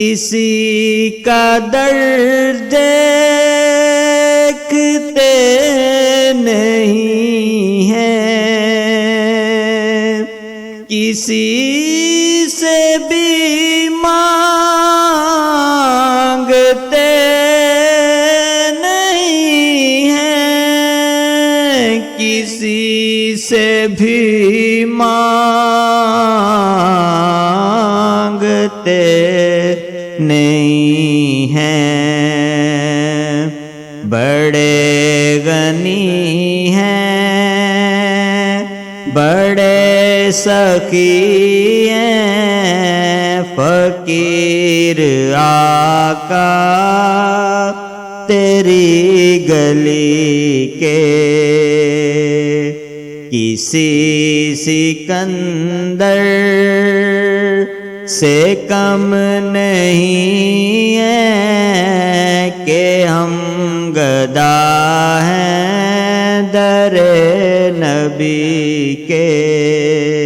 کسی کا درد دیکھتے نہیں ہیں، کسی سے بھی مانگتے نہیں ہیں، کسی سے بھی مانگتے نہیں ہیں، بڑے غنی ہیں، بڑے سخی ہیں، فقیر آقا تیری گلی کے، کسی سکندر سے کم نہیں ہے کہ ہم گدا ہیں در نبی کے۔